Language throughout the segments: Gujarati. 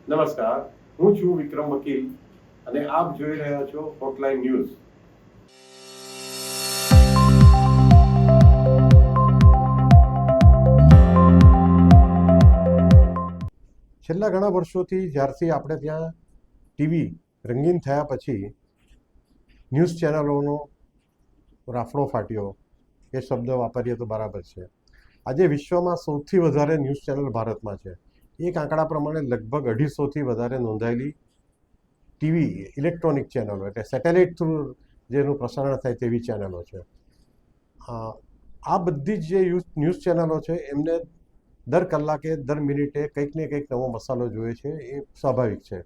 નમસ્કાર, હું છું વિક્રમ વકીલ અને આપ જોઈ રહ્યા છો હોટલાઇન ન્યૂઝ. છેલ્લા ઘણા વર્ષોથી જ્યારથી આપણે ત્યાં ટીવી રંગીન થયા પછી ન્યૂઝ ચેનલોનો રાફડો ફાટ્યો, એ શબ્દ વાપરીએ તો બરાબર છે. આજે વિશ્વમાં સૌથી વધારે ન્યૂઝ ચેનલ ભારતમાં છે. એક આંકડા પ્રમાણે લગભગ 250થી વધારે નોંધાયેલી ટીવી ઇલેક્ટ્રોનિક ચેનલો, એટલે સેટેલાઇટ થ્રુ જેનું પ્રસારણ થાય તેવી ચેનલો છે. આ બધી જ જે ન્યૂઝ ચેનલો છે એમને દર કલાકે દર મિનિટે કંઈક ને કંઈક નવો મસાલો જોઈએ છે, એ સ્વાભાવિક છે.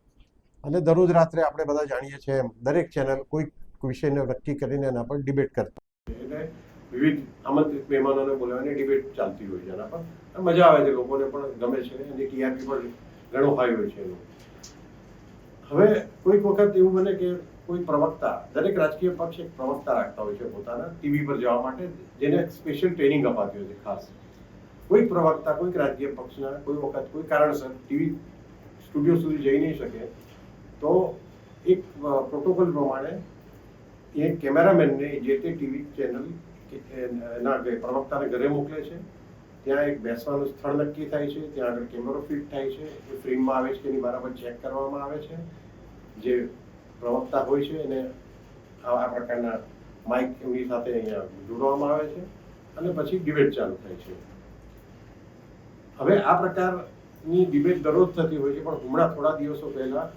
અને દરરોજ રાત્રે આપણે બધા જાણીએ છીએ એમ દરેક ચેનલ કોઈક વિષયને નક્કી કરીને એના પર ડિબેટ કરતા, એટલે વિવિધ આમંત્રિત મહેમાનોને બોલાવીને ડિબેટ ચાલતી હોય છે. એના પર મજા આવે છે, લોકોને પણ ગમે છે અને ટીઆરપી પણ ઘણો હાઈ હોય છે એનું. હવે કોઈક વખત એવું બને કે કોઈ પ્રવક્તા, દરેક રાજકીય પક્ષ એક પ્રવક્તા રાખતા હોય છે પોતાના ટીવી પર જવા માટે, જેને સ્પેશિયલ ટ્રેનિંગ અપાતી હોય છે ખાસ. કોઈ પ્રવક્તા કોઈક રાજકીય પક્ષના કોઈ વખત કોઈ કારણસર ટીવી સ્ટુડિયો સુધી જઈ નહીં શકે તો એક પ્રોટોકોલ પ્રમાણે એ કેમેરામેનને જે તે ટીવી ચેનલ એના પ્રવક્તાને ઘરે મોકલે છે. ત્યાં એક બેસવાનું સ્થળ નક્કી થાય છે, ત્યાં આગળ કેમેરો ફિટ થાય છે, એ ફ્રેમમાં આવે છે કે એની બરાબર ચેક કરવામાં આવે છે. જે પ્રવક્તા હોય છે એને આ પ્રકારના માઇક એમની સાથે અહીંયા જોડવામાં આવે છે અને પછી ડિબેટ ચાલુ થાય છે. હવે આ પ્રકારની ડિબેટ દરરોજ થતી હોય છે, પણ હમણાં થોડા દિવસો પહેલા,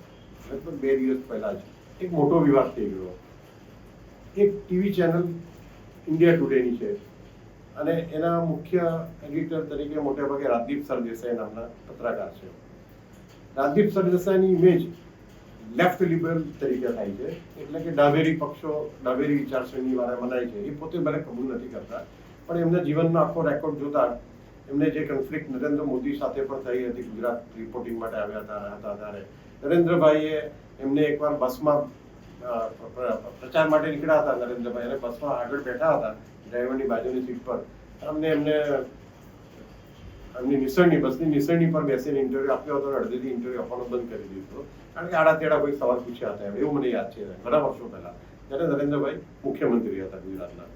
લગભગ 2 દિવસ પહેલા જ એક મોટો વિવાદ થઈ ગયો. એક ટીવી ચેનલ ઇન્ડિયા ટુડેની છે અને એના મુખ્ય એડિટર તરીકે મોટેભાગે રાજદીપ સરદેસાઈ નામના પત્રકાર છે. રાજદીપ સરદેસાઈની ઇમેજ લેફ્ટ લિબરલ તરીકે થાય છે, એટલે કે ડાબેરી પક્ષો, ડાબેરી વિચારસરણી વાળા મનાય છે. એ પોતે ભલે કબૂલ નથી કરતા, પણ એમના જીવનનો આખો રેકોર્ડ જોતા એમને જે કન્ફ્લિક્ટ નરેન્દ્ર મોદી સાથે પણ થઈ હતી, ગુજરાત રિપોર્ટિંગ માટે આવ્યા હતા ત્યારે નરેન્દ્રભાઈએ એમને એકવાર બસમાં પ્રચાર માટે નીકળ્યા હતા નરેન્દ્રભાઈ, અને બસમાં આગળ બેઠા હતા ડ્રાઈવરની બાજુની સીટ પર. એમને એમની નિસરણી, બસની નિસરણી પર બેસીને ઇન્ટરવ્યુ આપ્યો હતો. અડધેથી ઇન્ટરવ્યુ આપવાનો બંધ કરી દીધો, કારણ કે આડા તેડા કોઈ સવાલ પૂછ્યા હતા, એવું મને યાદ છે ઘણા વર્ષો પહેલા, જ્યારે નરેન્દ્રભાઈ મુખ્યમંત્રી હતા ગુજરાતના.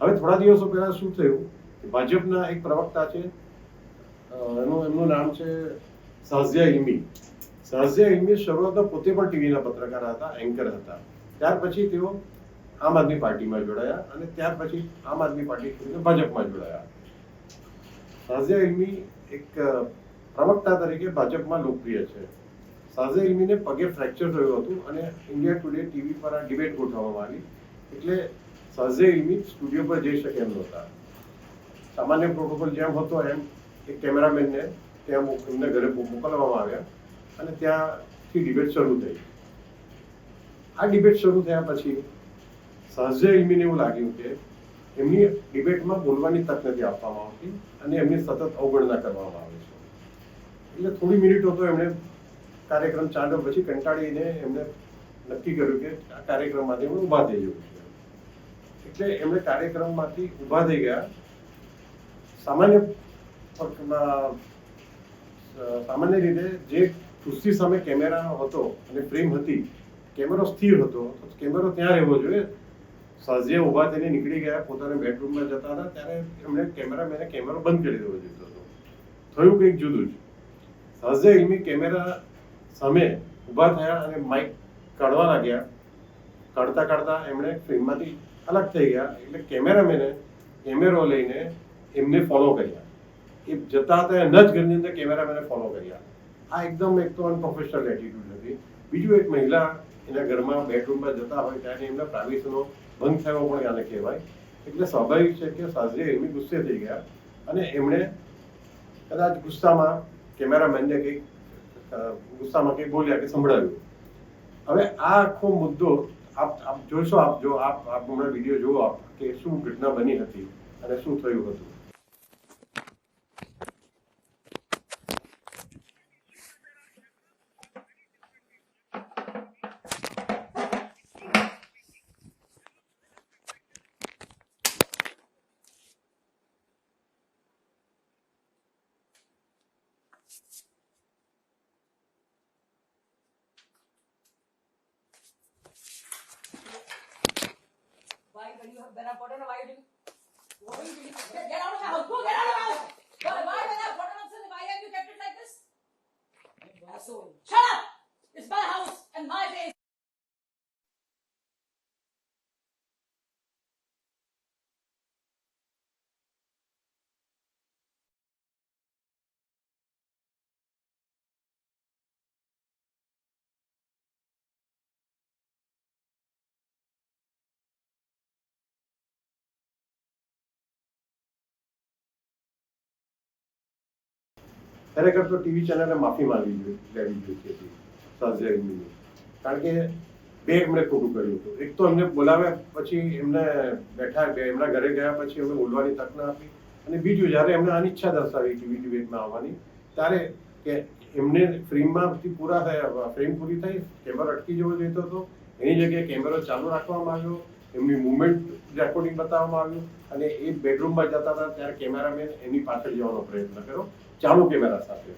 હવે થોડા દિવસો પહેલા શું થયું, ભાજપના એક પ્રવક્તા છે, એમનું નામ છે શાઝિયા ઇલ્મી. શાઝિયા ઇલ્મી શરૂઆતમાં પોતે પણ ટીવીના પત્રકાર હતા, એન્કર હતા. ત્યાર પછી તેઓ આમ આદમી પાર્ટીમાં જોડાયા અને ત્યાર પછી આમ આદમી પાર્ટી છોડીને ભાજપમાં જોડાયા. શાઝિયા ઇલ્મી એક પ્રવક્તા તરીકે ભાજપમાં લોકપ્રિય છે. શાઝિયા ઇલ્મીને પગે ફ્રેક્ચર થયું હતું અને ઇન્ડિયા ટુડે ટીવી પર આ ડિબેટ ગોઠવવામાં આવી, એટલે શાઝિયા ઇલ્મી સ્ટુડિયો પર જઈ શકે એમ નહોતા. સામાન્ય પ્રોટોકોલ જેમ હતો એમ એક કેમેરામેનને ત્યાં એમને ઘરે મોકલવામાં આવ્યા અને ત્યાંથી ડિબેટ શરૂ થઈ. આ ડિબેટ શરૂ થયા પછી શાઝિયા ઇલ્મીને એવું લાગ્યું કે એમની ડિબેટમાં બોલવાની તક નથી આપવામાં આવતી અને એમની સતત અવગણના કરવામાં આવે છે. એટલે થોડી મિનિટો તો એમણે કાર્યક્રમ ચાલ્યો પછી કંટાળીને એમને નક્કી કર્યું કે આ કાર્યક્રમમાંથી એમણે ઊભા થઈ જવું છે. એટલે એમણે કાર્યક્રમમાંથી ઊભા થઈ ગયા. સામાન્ય રીતે જે ખુરશી સામે કેમેરા હતો અને ફ્રેમ હતી, કેમેરો સ્થિર હતો, કેમેરો ત્યાં રહેવો જોઈએ. શાઝિયા ઊભા થઈને નીકળી ગયા, પોતાના બેડરૂમમાં જતા હતા, ત્યારે એમણે કેમેરામેને કેમેરો બંધ કરી દેવો જોઈતો હતો. થયું કંઈક જુદું જ. શાઝિયા ઇલ્મી કેમેરા સામે ઊભા થયા અને માઇક કાઢવા લાગ્યા. કાઢતા કાઢતા એમણે ફ્રેમમાંથી અલગ થઈ ગયા, એટલે કેમેરામેને કેમેરો લઈને એમને ફોલો કર્યા. એ જતા હતા ન જ ઘરની અંદર કેમેરામેને ફોલો કર્યા. આ એકદમ એક તો અનપ્રોફેશનલ એટીટ્યુડ હતી. બીજું, એક મહિલા એના ઘરમાં બેડરૂમમાં જતા હોય ત્યારે એમના પ્રાઇવેસીનો ભંગ થયો પણ આને કહેવાય. એટલે સ્વાભાવિક છે કે શાઝિયા ઇલ્મી ગુસ્સે થઈ ગયા અને એમણે કદાચ ગુસ્સામાં કેમેરામેનને ગુસ્સામાં કંઈક બોલ્યા કે સંભળાવ્યું. હવે આ આખો મુદ્દો આપ જોશો, આપ હમણાં વિડીયો જુઓ આપ, કે શું ઘટના બની હતી અને શું થયું હતું. when I've gotten a why do what are you doing? Get out of my house! Go get out of my house! Why when I've gotten upset, why have you kept it like this? Asshole! Shut up! It's my house and my place. ખરેખર તો ટીવી ચેનલે માફી માંગવી લેવી જોઈએ હતી સાંજે એમની, કારણ કે બે એમણે ખોટું કર્યું હતું. એક તો એમને બોલાવ્યા પછી એમને બેઠા એમના ઘરે ગયા પછી એમને બોલવાની તક ના આપી, અને બીજું જ્યારે એમને આની ઈચ્છા દર્શાવી ટીવી ડિબેટમાં આવવાની ત્યારે કે એમને ફ્રેમમાંથી પૂરા થયા, ફ્રેમ પૂરી થઈ, કેમેરો અટકી જવો જોઈતો હતો, એની જગ્યાએ કેમેરો ચાલુ રાખવામાં આવ્યો, એમની મુવમેન્ટ રેકોર્ડિંગ બતાવવામાં આવ્યું, અને એ બેડરૂમમાં જતા હતા ત્યારે કેમેરામેન એની પાછળ જવાનો પ્રયત્ન કર્યો ચાલુ કેમેરા સાથે.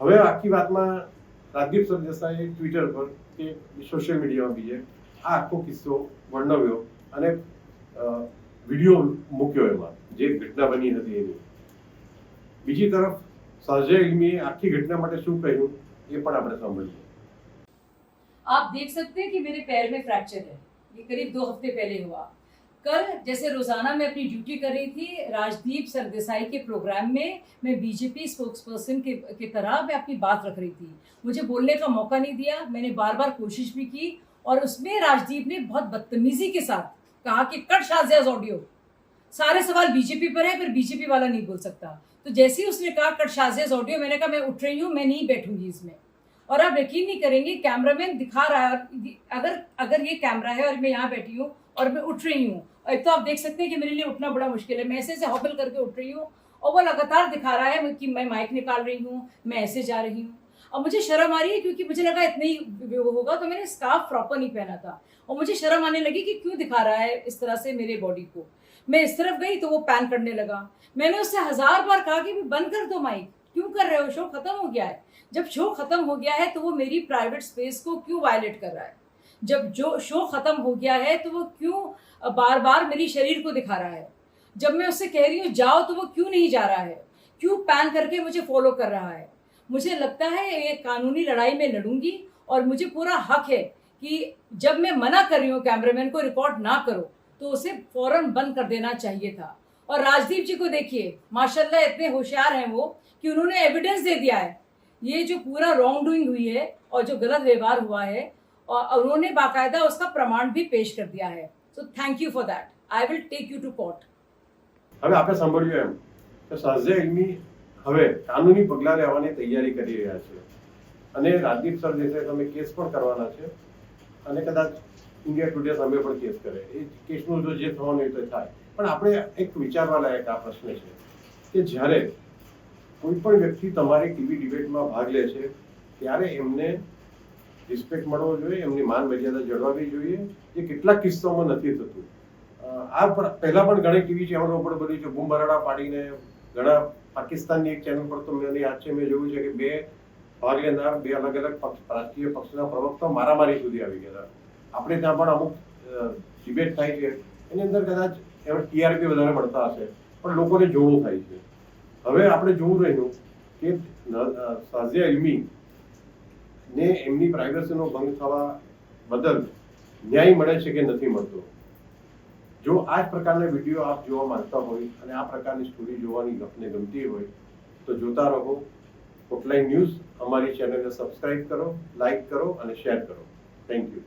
હવે આખી વાતમાં રાજદીપ સરદેસાઈએ ટ્વિટર પર કે સોશિયલ મીડિયામાં બીજે આ આખો કિસ્સો વર્ણવ્યો અને વિડીયો મૂક્યો એમાં જે ઘટના બની હતી એની. બીજી તરફ સાજે ઇલ્મીએ આખી ઘટના માટે શું કહ્યું એ પણ આપણે સાંભળીએ. आप देख सकते हैं कि मेरे पैर में फ्रैक्चर है, ये करीब 2 हफ्ते पहले हुआ. कल जैसे रोजाना मैं अपनी ड्यूटी कर रही थी, राजदीप सरदेसाई के प्रोग्राम में मैं बीजेपी स्पोक्स पर्सन की तरह मैं अपनी बात रख रही थी. मुझे बोलने का मौका नहीं दिया, मैंने बार बार कोशिश भी की और उसमें राजदीप ने बहुत बदतमीजी के साथ कहा कि कट शाज़ियाज़ ऑडियो, सारे सवाल बीजेपी पर है, फिर बीजेपी वाला नहीं बोल सकता. तो जैसे ही उसने कहा कट शाज़ियाज़ ऑडियो, मैंने कहा मैं उठ रही हूँ, मैं नहीं बैठूंगी इसमें. और आप यकीन नहीं करेंगे, कैमरामैन दिखा रहा है, अगर ये कैमरा है और मैं यहाँ बैठी हूँ और मैं उठ रही हूँ, एक तो आप देख सकते हैं कि मेरे लिए उठना बड़ा मुश्किल है, मैं ऐसे हॉबल करके उठ रही हूँ और वो लगातार दिखा रहा है कि मैं माइक निकाल रही हूँ, मैं ऐसे जा रही हूँ. अब मुझे शर्म आ रही है क्योंकि मुझे लगा इतना ही होगा, तो मैंने स्कार्फ प्रॉपर नहीं पहना था और मुझे शर्म आने लगी कि क्यों दिखा रहा है इस तरह से मेरे बॉडी को. मैं इस तरफ गई तो वो पैन करने लगा. मैंने उससे 1000 बार कहा कि बंद कर दो माइक, क्यों कर रहे हो, शो खत्म हो गया है. जब शो खत्म हो गया है तो वो मेरी प्राइवेट स्पेस को क्यों वायलेट कर रहा है. जब जो शो खत्म हो गया है तो वो क्यों बार बार मेरी शरीर को दिखा रहा है. जब मैं उससे कह रही हूँ जाओ तो वो क्यों नहीं जा रहा है, क्यों पैन करके मुझे फॉलो कर रहा है. मुझे लगता है ये कानूनी लड़ाई में लड़ूंगी और मुझे पूरा हक है कि जब मैं मना कर रही हूँ कैमरामैन को रिकॉर्ड ना करो तो उसे फौरन बंद कर देना चाहिए था. और राजदीप जी को देखिए, माशाल्लाह इतने होशियार हैं वो कि उन्होंने एविडेंस दे दिया है. ये जो पूरा रॉन्ग डूइंग हुई है और जो गलत व्यवहार हुआ है, और उन्होंने बाकायदा उसका प्रमाण भी पेश कर दिया है. So thank you for that. I will take you to court. હવે આપણે સાંભળ્યું એમ કે સાજે ઇલ્મી હવે કાનૂની પગલાં લેવાની તૈયારી કરી રહ્યા છે અને રાજદીપ સરદેસાઈ સામે કેસ પણ કરવાના છે અને કદાચ ઇન્ડિયા ટુડે સામે પણ કેસ કરે. એ કેસનું જો જે થવાનું હોય તો થાય. પણ આપણે એક વિચારવા લાયક આ પ્રશ્ન છે કે જ્યારે કોઈ પણ વ્યક્તિ તમારી ટીવી ડિબેટમાં ભાગ લે છે ત્યારે એમને રિસ્પેક્ટ મળવો જોઈએ, એમની માન મર્યાદા જળવાવી જોઈએ, જે કેટલાક કિસ્સાઓમાં નથી થતું. આ પહેલા પણ ઘણી ટીવી ચેનલો પર બધી છે બૂમ બરાડા પાડીને, ઘણા પાકિસ્તાનની એક ચેનલ પર તો મને યાદ છે મેં જોયું છે કે 2 ભાગ લેનાર 2 અલગ અલગ રાજકીય પક્ષના પ્રવક્તા મારામારી સુધી આવી ગયા. આપણે ત્યાં પણ અમુક ડિબેટ થાય છે એની અંદર કદાચ એમાં ટીઆરપી વધારે મળતા હશે પણ લોકોને જોવું થાય છે. હવે આપણે જોવું રહ્યું કે સાજિયા ઇલ્મી ને એમની પ્રાઇવસીનો ભંગ થવા બદલ ન્યાય મળે છે કે નથી મળતો. જો આ જ પ્રકારના વિડીયો આપ જોવા માંગતા હોય અને આ પ્રકારની સ્ટોરી જોવાની આપને ગમતી હોય તો જોતા રહો હોટલાઇન ન્યૂઝ. અમારી ચેનલને સબસ્ક્રાઇબ કરો, લાઇક કરો અને શેર કરો. Thank you.